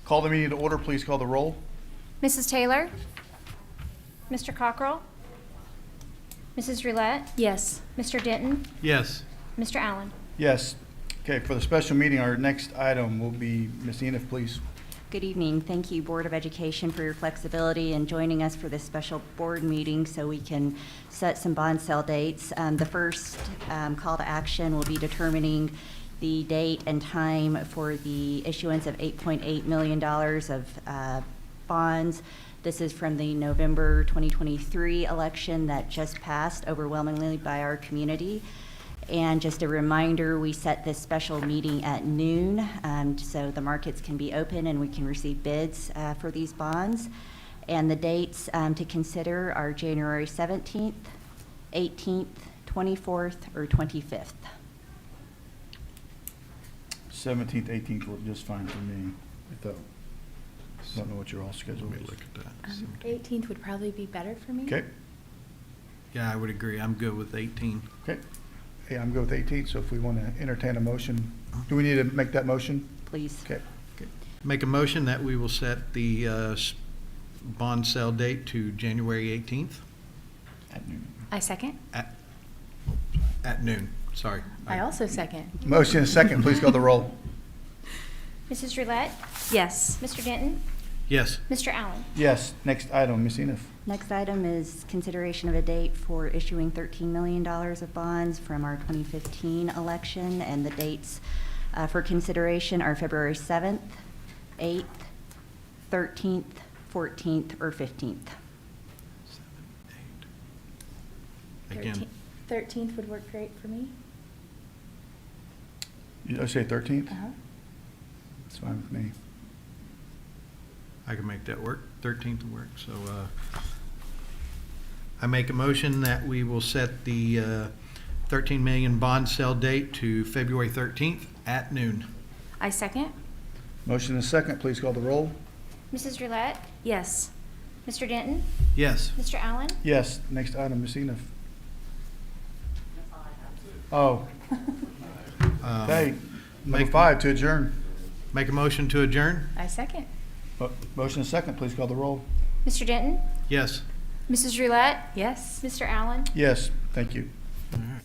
Call the meeting to order. Please call the roll. Mrs. Taylor? Mr. Cockrell? Mrs. Roulette? Yes. Mr. Denton? Yes. Mr. Allen? Yes. Okay, for the special meeting, our next item will be, Ms. Enif, please. Good evening. Thank you, Board of Education, for your flexibility in joining us for this special board meeting so we can set some bond sale dates. The first call to action will be determining the date and time for the issuance of $8.8 million of bonds. This is from the November 2023 election that just passed overwhelmingly by our community. And just a reminder, we set this special meeting at noon, so the markets can be open and we can receive bids for these bonds. And the dates to consider are January 17th, 18th, 24th, or 25th. 17th, 18th work just fine for me. Don't know what your all schedule Let me is. look at that. 18th would probably be better for me. Okay, Yeah, I would agree. I'm good with 18. okay. Hey, I'm good with 18th, so if we want to entertain a motion, do we need to make that motion? Please. Okay. Make a motion that we will set the bond sale date to January 18th At noon. I second. at noon. Sorry. I also second. Motion is second. Please call the roll. Mrs. Roulette? Yes. Mr. Denton? Yes. Mr. Allen? Yes. Next item, Ms. Enif. Next item is consideration of a date for issuing $13 million of bonds from our 2015 election, and the dates for consideration are February 7th, 8th, 13th, 14th, or 15th. 7, 8. Again, 13th would work great for me. You say 13th? Uh-huh. That's fine with me. I can make that work. 13th will work. So I make a motion that we will set the 13 million bond sale date to February 13th at noon. I second. Motion is second. Please call the roll. Mrs. Roulette? Yes. Mr. Denton? Yes. Mr. Allen? Yes. Next item, Ms. Enif. Oh, okay. Number make- 5, to adjourn. Make a motion to adjourn? I second. Motion is second. Please call the roll. Mr. Denton? Yes. Mrs. Roulette? Yes. Mr. Allen? Yes. Thank you. All right.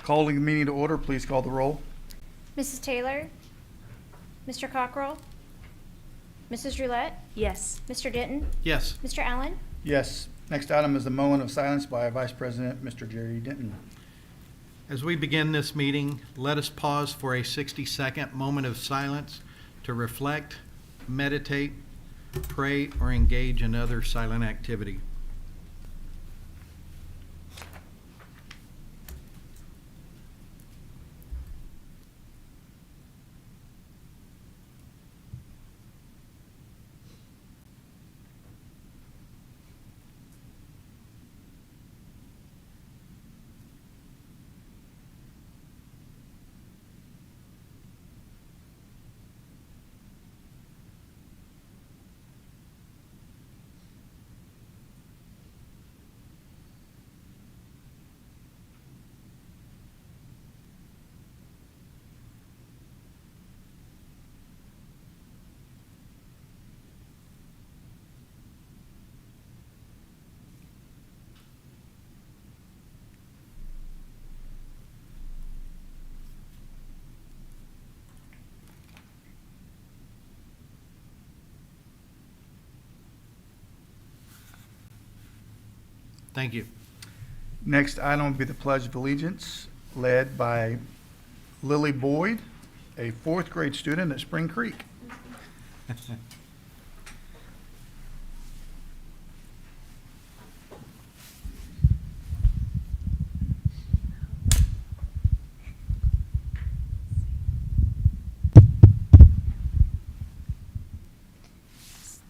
Calling the meeting to order, please call the roll. Mrs. Taylor? Mr. Cockrell? Mrs. Roulette? Yes. Mr. Denton? Yes. Mr. Allen? Yes. Next item is the moment of silence by Vice President, Mr. Jerry Denton. As we begin this meeting, let us pause for a 60-second moment of silence to reflect, meditate, pray, or engage in other silent activity. Thank you. Next item will be the Pledge of Allegiance, led by Lily Boyd, a fourth grade student at Spring Creek.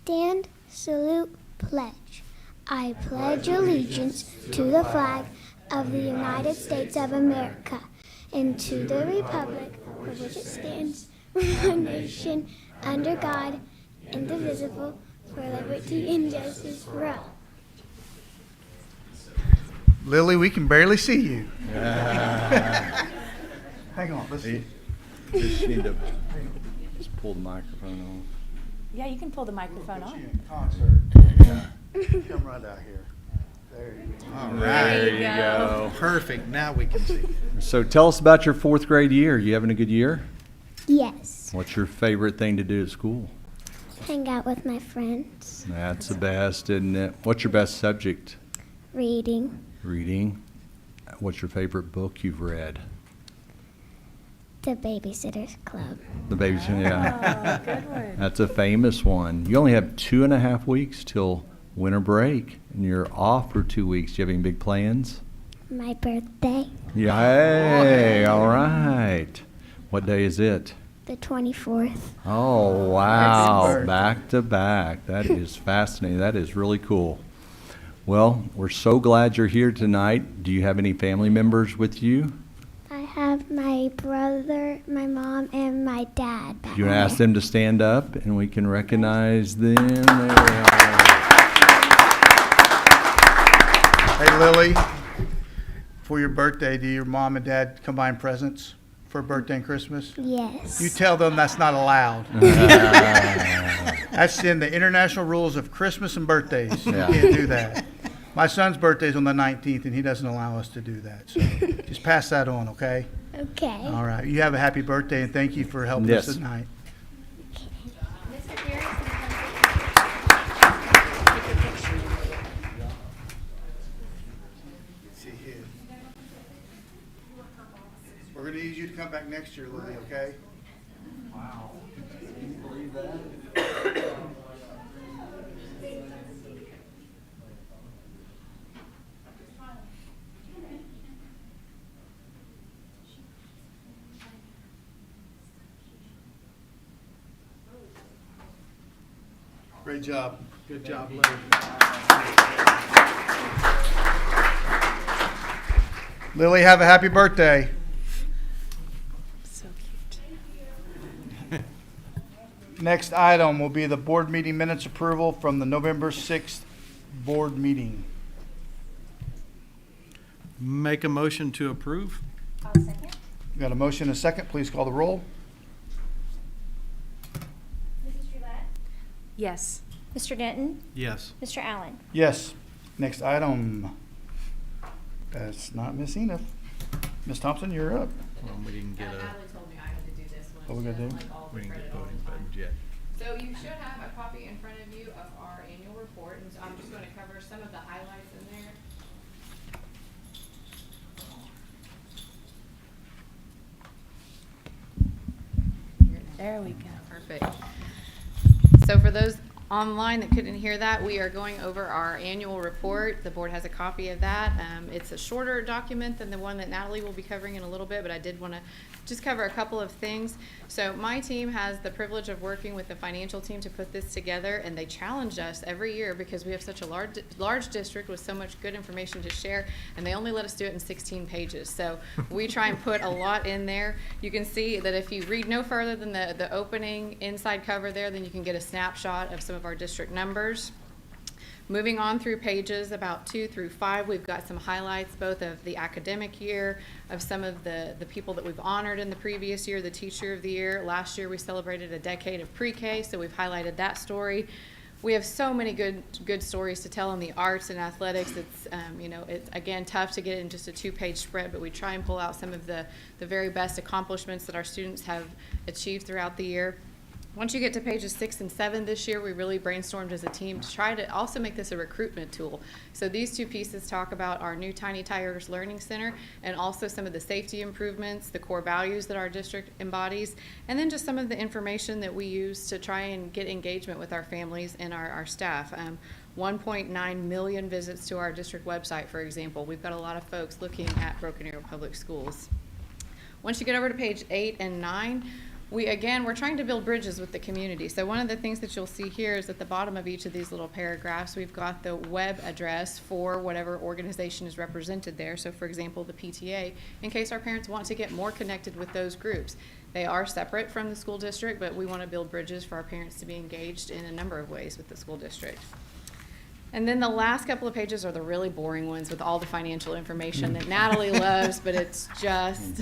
Stand, salute, pledge. I pledge allegiance to the flag of the United States of America and to the republic for which it stands, one nation, under God, indivisible, for liberty and justice for all. Lily, we can barely see you. Hang on, let's see. Just need to just pull the microphone off. Yeah, you can pull the microphone Put on. you in concert. Come right out here. There you go. All There right. you go. Perfect. Now we can see. So tell us about your fourth grade year. You having a good year? Yes. What's your favorite thing to do at school? Hang out with my friends. That's the best, isn't it? What's your best subject? Reading. Reading. What's your favorite book you've read? The Babysitter's Club. The Baby's, yeah. Oh, good one. That's a famous one. You only have 2.5 weeks till winter break, and you're off for 2 weeks. Do you have any big plans? My birthday, Yeah. Hey, all right. What day is it? the 24th. Oh, wow. birthday. Back to back. That is fascinating. That is really cool. Well, we're so glad you're here tonight. Do you have any family members with you? I have my brother, my mom, and my dad back You want to there. ask them to stand up and we can recognize them? There they are. Hey, Lily, for your birthday, do your mom and dad combine presents for birthday and Christmas? Yes. You tell them that's not allowed. That's in the international rules of Christmas and birthdays. You Yeah. can't do that. My son's birthday's on the 19th, and he doesn't allow us to do that. So just pass that on, okay? Okay. All right. You have a happy birthday, and thank you for helping us Yes. tonight. Mr. Jerry? We're going to need you to come back next year, Lily, okay? Wow. Can you believe that? Great job. Good job, Lily. Lily, have a happy birthday. So cute. Next item will be the board meeting minutes approval from the November 6th board meeting. Make a motion to approve? I'll second. Got a motion and a second. Please call the roll. Mrs. Roulette? Yes. Mr. Denton? Yes. Mr. Allen? Yes. Next item. That's not Miss Enif. Ms. Thompson, you're up. Well, we didn't get Natalie told me I had to do this one. What we gotta so, do? like, all the we didn't get credit all voting the time. buttons yet. So you should have a copy in front of you of our annual report, and so I'm just gonna cover some of the highlights in there. There we go. Perfect. So for those online that couldn't hear that, we are going over our annual report. The board has a copy of that. It's a shorter document than the one that Natalie will be covering in a little bit, but I did want to just cover a couple of things. So my team has the privilege of working with the financial team to put this together, and they challenge us every year because we have such a large district with so much good information to share, and they only let us do it in 16 pages. So we try and put a lot in there. You can see that if you read no further than the opening inside cover there, then you can get a snapshot of some of our district numbers. Moving on through pages about 2 through 5, we've got some highlights both of the academic year, of some of the people that we've honored in the previous year, the teacher of the year. Last year we celebrated a decade of pre-K, so we've highlighted that story. We have so many good stories to tell in the arts and athletics. It's it's again tough to get it in just a 2-page spread, but we try and pull out some of the very best accomplishments that our students have achieved throughout the year. Once you get to pages 6 and 7 this year, we really brainstormed as a team to try to also make this a recruitment tool. So these 2 pieces talk about our new Tiny Tigers Learning Center and also some of the safety improvements, the core values that our district embodies, and then just some of the information that we use to try and get engagement with our families and our staff. 1.9 million visits to our district website, for example. We've got a lot of folks looking at Broken Arrow Public Schools. Once you get over to page 8 and 9, we're trying to build bridges with the community. So one of the things that you'll see here is at the bottom of each of these little paragraphs, we've got the web address for whatever organization is represented there. So for example, the PTA, in case our parents want to get more connected with those groups. They are separate from the school district, but we want to build bridges for our parents to be engaged in a number of ways with the school district. And then the last couple of pages are the really boring ones with all the financial information that Natalie loves, but it's just,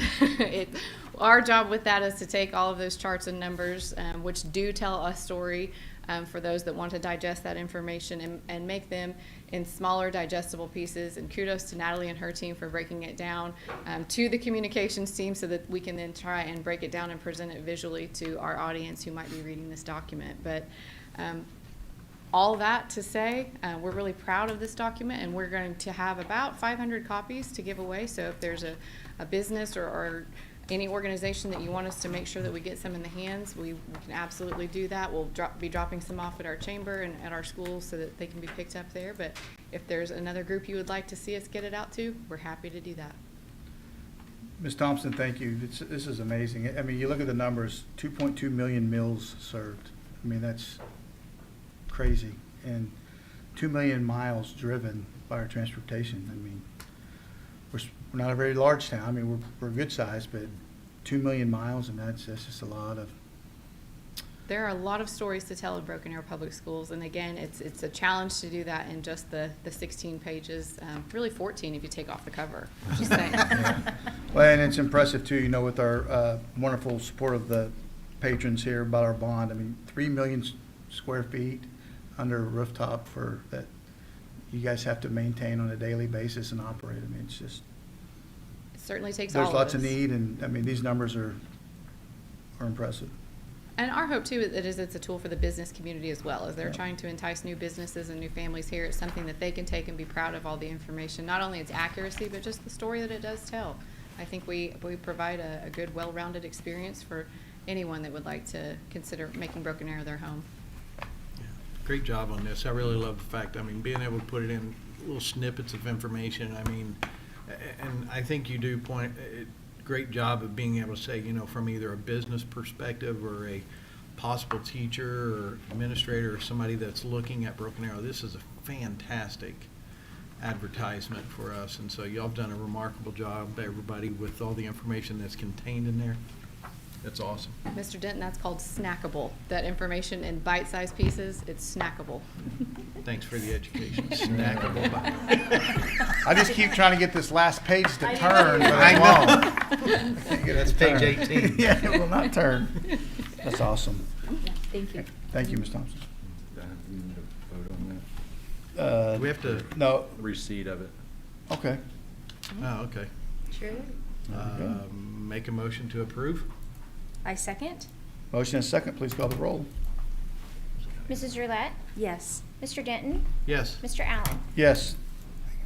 our job with that is to take all of those charts and numbers, which do tell a story for those that want to digest that information and make them in smaller digestible pieces. And kudos to Natalie and her team for breaking it down to the communications team so that we can then try and break it down and present it visually to our audience who might be reading this document. But all that to say, we're really proud of this document, and we're going to have about 500 copies to give away. So if there's a business or any organization that you want us to make sure that we get some in the hands, we can absolutely do that. We'll be dropping some off at our chamber and at our schools so that they can be picked up there. But if there's another group you would like to see us get it out to, we're happy to do that. Ms. Thompson, thank you. This is amazing. I mean, you look at the numbers, 2.2 million meals served. I mean, that's crazy. And 2 million miles driven by our transportation. I mean, we're not a very large town. I mean, we're a good size, but 2 million miles, and that's just a lot of. There are a lot of stories to tell in Broken Arrow Public Schools, and again, it's a challenge to do that in just the 16 pages, really 14 if you take off the cover. Just saying. Well, and it's impressive too, with our wonderful support of the patrons here about our bond. I mean, 3 million square feet under a rooftop for that you guys have to maintain on a daily basis and operate. I mean, it's just. It certainly takes all of us. There's lots of need, and I mean, these numbers are impressive. And our hope too is it's a tool for the business community as well. As they're trying to entice new businesses and new families here, it's something that they can take and be proud of all the information, not only its accuracy, but just the story that it does tell. I think we provide a good, well-rounded experience for anyone that would like to consider making Broken Arrow their home. Great job on this. I really love the fact, being able to put it in little snippets of information. And I think you do great job of being able to say, from either a business perspective or a possible teacher or administrator or somebody that's looking at Broken Arrow, this is a fantastic advertisement for us. And so y'all have done a remarkable job, everybody, with all the information that's contained in there. That's awesome. Mr. Denton, that's called snackable. That information in bite-sized pieces, it's snackable. Thanks for the education. Snackable. I just keep trying to get this last page to I turn, know. but I it know. won't. That's page 18. Yeah, it will not turn. That's awesome. Thank you. Thank you, Ms. Thompson. We need to vote on that. Do we have to? No, Receipt of it. okay. Oh, okay. Sure. There we go. Make a motion to approve? I second. Motion and second, please call the roll. Mrs. Roulette, Yes. Mr. Denton, Yes. Mr. Allen. Yes.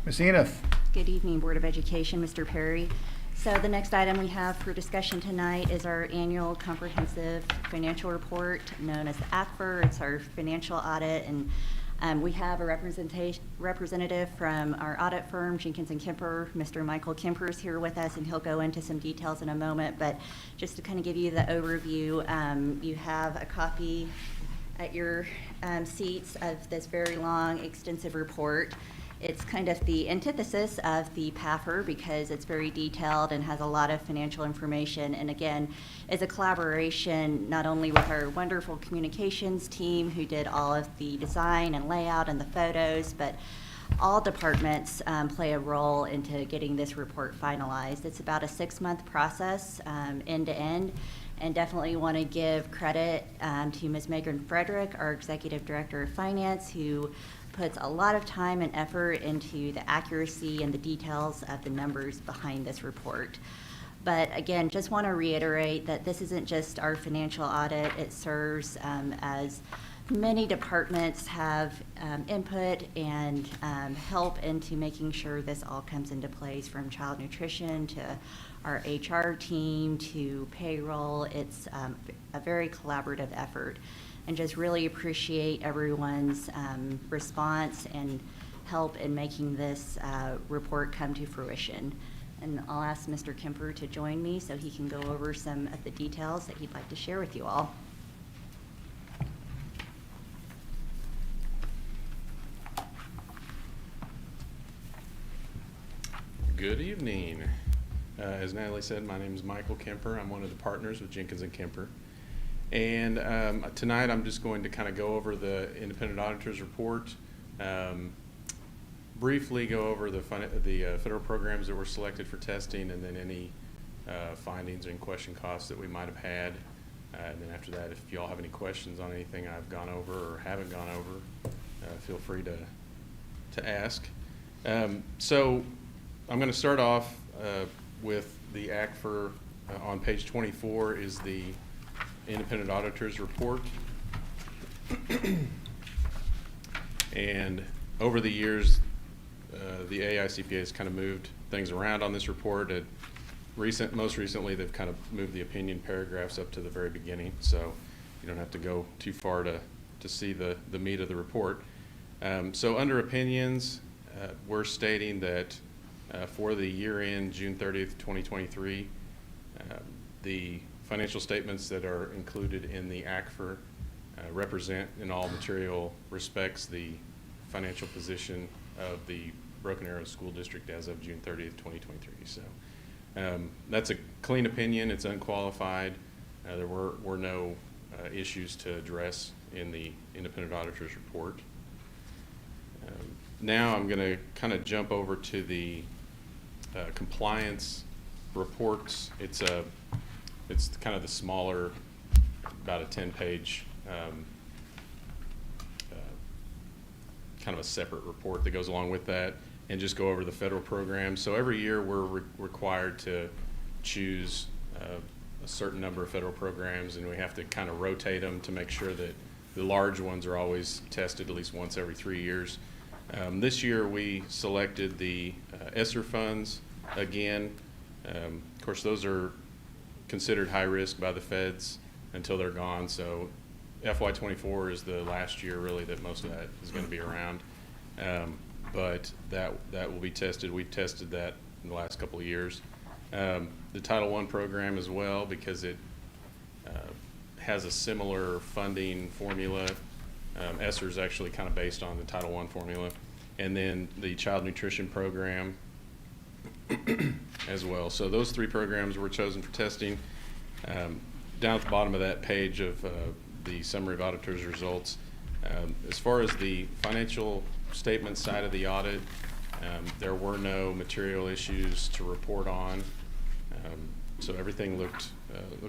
Ms. Eniff. Good evening, Board of Education, Mr. Perry. So the next item we have for discussion tonight is our annual comprehensive financial report known as the ACFR. It's our financial audit, and we have a representative from our audit firm, Jenkins and Kemper. Mr. Michael Kemper is here with us, and he'll go into some details in a moment. But just to kind of give you the overview, you have a copy at your seats of this very long, extensive report. It's kind of the antithesis of the PAFR because it's very detailed and has a lot of financial information. And again, is a collaboration not only with our wonderful communications team who did all of the design and layout and the photos, but all departments play a role into getting this report finalized. It's about a 6-month process, end to end. And definitely want to give credit to Ms. Megan Frederick, our Executive Director of Finance, who puts a lot of time and effort into the accuracy and the details of the numbers behind this report. But again, just want to reiterate that this isn't just our financial audit. It serves as many departments have input and help into making sure this all comes into place, from child nutrition to our HR team to payroll. It's a very collaborative effort, and just really appreciate everyone's response and help in making this report come to fruition. And I'll ask Mr. Kemper to join me so he can go over some of the details that he'd like to share with you all. Good evening. As Natalie said, my name is Michael Kemper. I'm one of the partners with Jenkins and Kemper. And tonight I'm just going to kind of go over the independent auditor's report, briefly go over the federal programs that were selected for testing, and then any findings and question costs that we might have had. And then after that, if you all have any questions on anything I've gone over or haven't gone over, feel free to ask. So I'm going to start off with the ACFR. On page 24 is the independent auditor's report. And over the years, the AICPA has kind of moved things around on this report. Most recently, they've kind of moved the opinion paragraphs up to the very beginning, so you don't have to go too far to see the meat of the report. So under opinions, we're stating that for the year end, June 30th, 2023, the financial statements that are included in the ACFR represent in all material respects the financial position of the Broken Arrow School District as of June 30th, 2023. So that's a clean opinion. It's unqualified. There were no issues to address in the independent auditor's report. Now I'm going to kind of jump over to the compliance reports. It's kind of the smaller, about a 10-page, kind of a separate report that goes along with that, and just go over the federal programs. So every year we're required to choose a certain number of federal programs, and we have to kind of rotate them to make sure that the large ones are always tested at least once every 3 years. This year we selected the ESSER funds again. Of course, those are considered high risk by the feds until they're gone. So FY24 is the last year really that most of that is going to be around. But that will be tested. We've tested that in the last couple of years. The Title I program as well, because it has a similar funding formula. ESSER is actually kind of based on the Title I formula. And then the Child Nutrition Program as well. So those 3 programs were chosen for testing. Down at the bottom of that page of the summary of auditor's results, as far as the financial statement side of the audit, there were no material issues to report on. So everything looked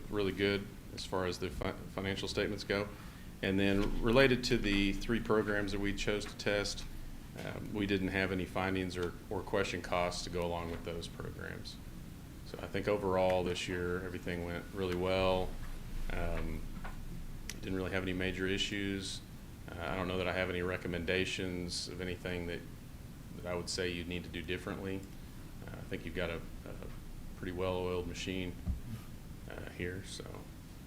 really good as far as the financial statements go. And then related to the 3 programs that we chose to test, we didn't have any findings or question costs to go along with those programs. So I think overall this year, everything went really well. Didn't really have any major issues. I don't know that I have any recommendations of anything that I would say you need to do differently. I think you've got a pretty well-oiled machine here. So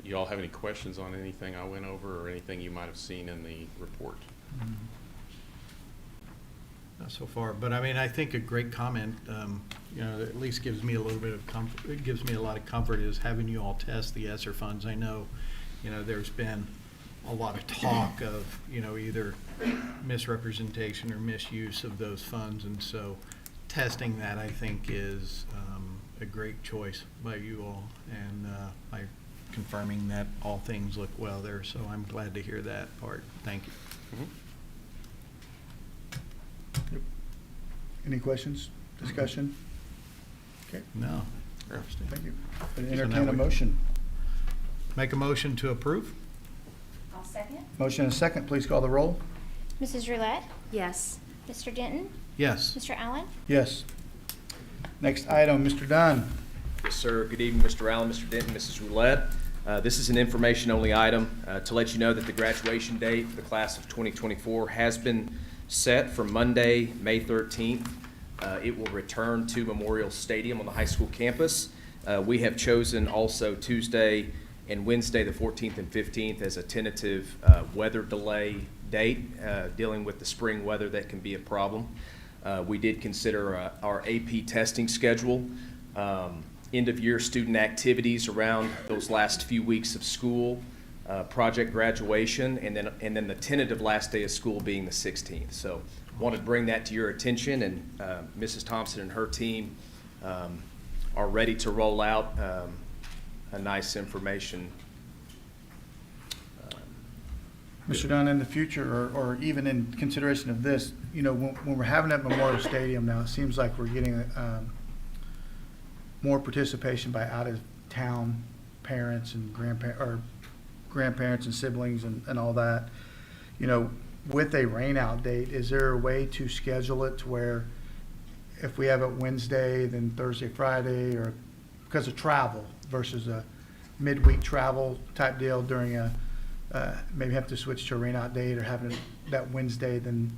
you all have any questions on anything I went over or anything you might have seen in the report? Not so far, but I mean, I think a great comment, you know, that at least gives me a little bit of comfort, it gives me a lot of comfort is having you all test the ESSER funds. I know, you know, there's been a lot of talk of, you know, either misrepresentation or misuse of those funds, and so testing that, I think, is a great choice by you all, and by confirming that all things look well there, so I'm glad to hear that part. Thank you. Mm-hmm. Any questions, discussion? Okay, No. thank you. So Entertain now a we- motion. Make a motion to approve? I'll second. Motion and a second, please call the roll. Mrs. Roulette, Yes. Mr. Denton, Yes. Mr. Allen, Yes. Next item, Mr. Dunn. Yes, sir. Good evening, Mr. Allen, Mr. Denton, Mrs. Roulette. This is an information-only item to let you know that the graduation date for the class of 2024 has been set for Monday, May 13th. It will return to Memorial Stadium on the high school campus. We have chosen also Tuesday and Wednesday, the 14th and 15th, as a tentative weather delay date, dealing with the spring weather that can be a problem. We did consider our AP testing schedule, end-of-year student activities around those last few weeks of school, project graduation, and then the tentative last day of school being the 16th. So wanted to bring that to your attention, and Mrs. Thompson and her team are ready to roll out a nice information. Mr. Dunn, in the future, or even in consideration of this, you know, when we're having that Memorial Stadium now, it seems like we're getting more participation by out-of-town parents and grandparents and siblings and all that. You know, with a rain-out date, is there a way to schedule it to where if we have it Wednesday, then Thursday, Friday, or because of travel versus a midweek travel type deal during a maybe have to switch to a rain-out date or having it that Wednesday, then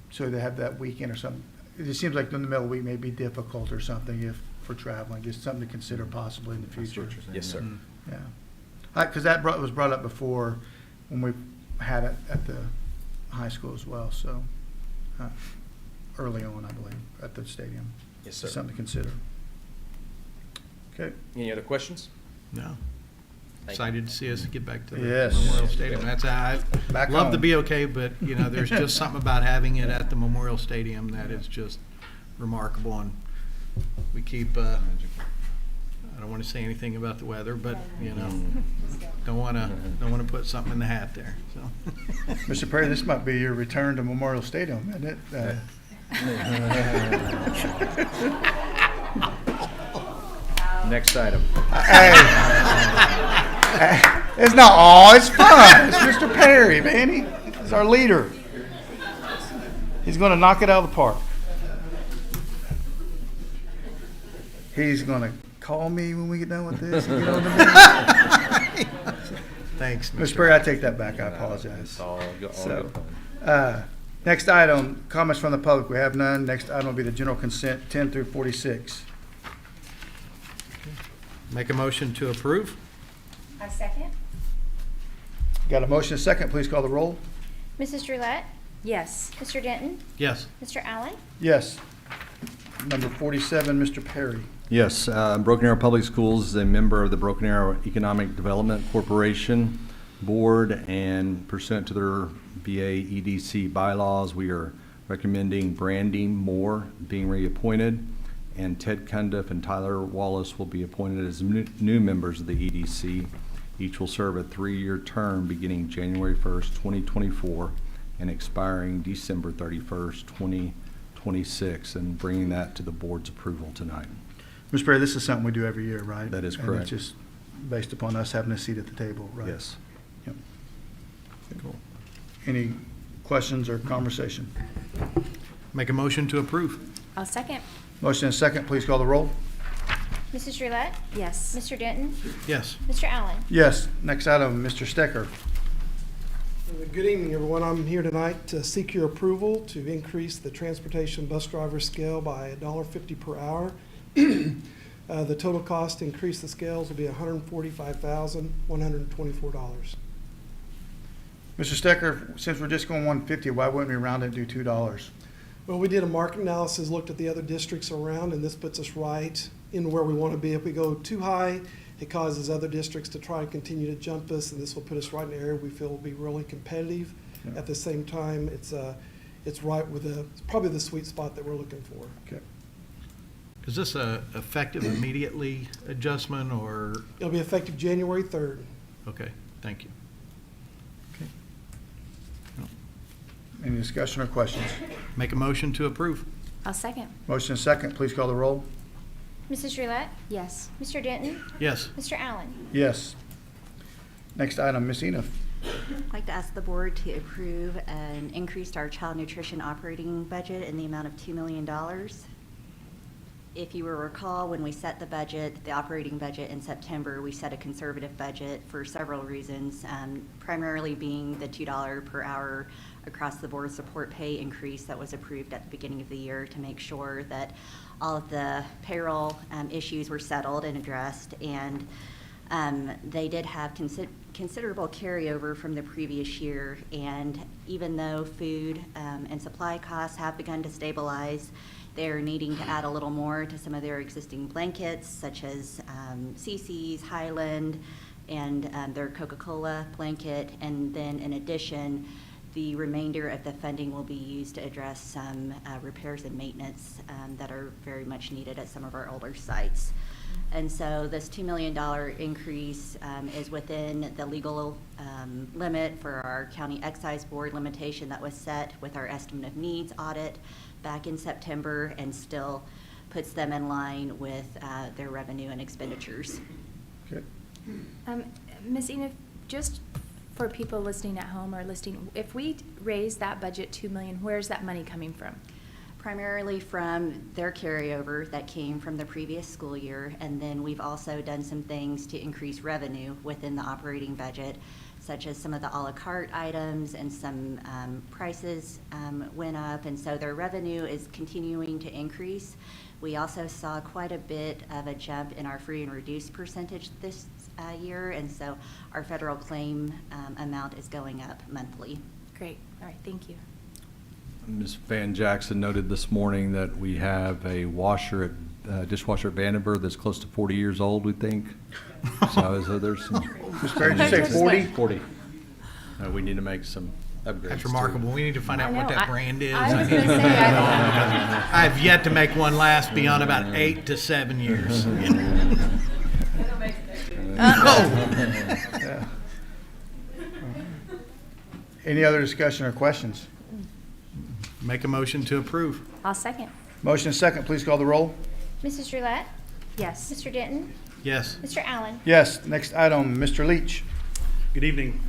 so they have that weekend or something. It just seems like in the middle of the week may be difficult or something if for traveling. Just something to consider possibly in the future. Yes, sir. Yeah, because that was brought up before when we had it at the high school as well. So early on, I believe, at the stadium. Yes, sir. Something to consider. Okay. Any other questions? No. Thank you. Excited to see us get back to the Yes. Memorial Stadium. That's, I'd Back love to home. be okay, but, you know, there's just something about having it at the Memorial Stadium that is just remarkable. And we keep, I don't want to say anything about the weather, but, you know, don't want to put something in the hat there, so. Mr. Perry, this might be your return to Memorial Stadium, isn't it? Next item. Hey, it's not all. It's fun. It's Mr. Perry, man. He's our leader. He's going to knock it out of the park. He's going to call me when we get done with this and get on the meeting. Thanks, Mr. Perry, I take that back. I apologize. All So, good. Next item, comments from the public. We have none. Next item will be the general consent, 10 through 46. Make a motion to approve? I second. Got a motion and a second. Please call the roll. Mrs. Roulette, Yes. Mr. Denton, Yes. Mr. Allen, Yes. Number 47, Mr. Perry. Yes, Broken Arrow Public Schools is a member of the Broken Arrow Economic Development Corporation Board, and pursuant to their BA EDC bylaws, we are recommending Brandy Moore being reappointed, and Ted Cundiff and Tyler Wallace will be appointed as new members of the EDC. Each will serve a 3-year term beginning January 1st, 2024, and expiring December 31st, 2026, and bringing that to the board's approval tonight. Mr. Perry, this is something we do every year, right? That is And correct. it's just based upon us having a seat at the table, right? Yes. Yep. Cool. Any questions or conversation? Make a motion to approve? I'll second. Motion and second, please call the roll. Mrs. Roulette, Yes. Mr. Denton, Yes. Mr. Allen. Yes. Next item, Mr. Stecker. Good evening, everyone. I'm here tonight to seek your approval to increase the transportation bus driver scale by $1.50 per hour. The total cost to increase the scales will be $145,124. Mr. Stecker, since we're just going 150, why wouldn't we round it and do $2? Well, we did a market analysis, looked at the other districts around, and this puts us right in where we want to be. If we go too high, it causes other districts to try and continue to jump us, and this will put us right in an area we feel will be really competitive. Yeah. At the same time, it's right with probably the sweet spot that we're looking for. Okay. Is this a effective immediately adjustment or, It'll be effective January 3rd. okay, thank you. Any discussion or questions? Make a motion to approve. I'll second. Motion is second. Please call the roll. Mrs. Roulette, Yes. Mr. Denton, Yes. Mr. Allen. Yes. Next item, Ms. Eniff. I'd like to ask the board to approve an increase to our child nutrition operating budget in the amount of $2 million. If you will recall, when we set the budget, the operating budget in September, we set a conservative budget for several reasons, primarily being the $2 per hour across the board support pay increase that was approved at the beginning of the year to make sure that all of the payroll issues were settled and addressed. And they did have considerable carryover from the previous year. And even though food and supply costs have begun to stabilize, they're needing to add a little more to some of their existing blankets, such as CC's, Highland, and their Coca-Cola blanket. And then in addition, the remainder of the funding will be used to address some repairs and maintenance that are very much needed at some of our older sites. And so this $2 million increase is within the legal limit for our county excise board limitation that was set with our estimate of needs audit back in September, and still puts them in line with their revenue and expenditures. Okay. Ms. Enid, just for people listening at home or listening, if we raise that budget $2 million, where's that money coming from? Primarily from their carryover that came from the previous school year, and then we've also done some things to increase revenue within the operating budget, such as some of the a la carte items, and some prices went up, and so their revenue is continuing to increase. We also saw quite a bit of a jump in our free and reduced percentage this year, and so our federal claim amount is going up monthly. Great. All right. Thank you. Ms. Van Jackson noted this morning that we have a washer at dishwasher at Vandenberg that's close to 40 years old, we think. So there's some. Ms. Perry, did you say 40? 40. We need to make some upgrades. That's too. remarkable. We need to find out what that brand is. I was going to say, I have yet to make one last beyond about 8 to 7 years. Yeah. Any other discussion or questions? Make a motion to approve. I'll second. Motion is second. Please call the roll. Mrs. Roulette, Yes. Mr. Denton, Yes. Mr. Allen. Yes. Next item, Mr. Leach. Good evening.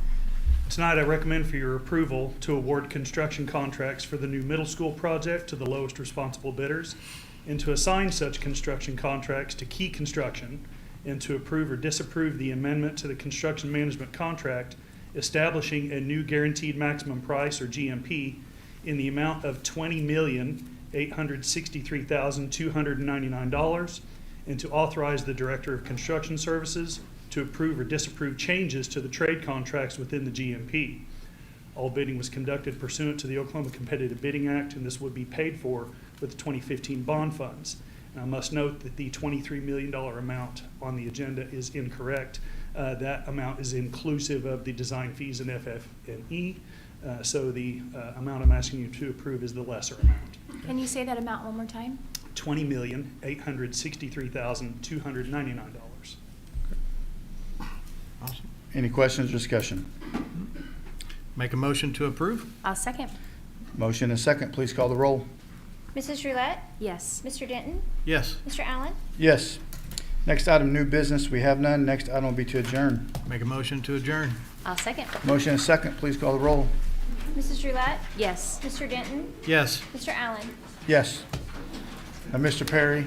Tonight, I recommend for your approval to award construction contracts for the new middle school project to the lowest responsible bidders, and to assign such construction contracts to Key Construction, and to approve or disapprove the amendment to the construction management contract establishing a new guaranteed maximum price, or GMP, in the amount of $20,863,299, and to authorize the Director of Construction Services to approve or disapprove changes to the trade contracts within the GMP. All bidding was conducted pursuant to the Oklahoma Competitive Bidding Act, and this would be paid for with the 2015 bond funds. And I must note that the $23 million amount on the agenda is incorrect. That amount is inclusive of the design fees and FF&E. So the amount I'm asking you to approve is the lesser amount. Can you say that amount one more time? $20,863,299. Awesome. Any questions or discussion? Make a motion to approve. I'll second. Motion is second. Please call the roll. Mrs. Roulette, Yes. Mr. Denton, Yes. Mr. Allen. Yes. Next item, new business. We have none. Next item will be to adjourn. Make a motion to adjourn. I'll second. Motion is second. Please call the roll. Mrs. Roulette, Yes. Mr. Denton, Yes. Mr. Allen. Yes. Mr. Perry,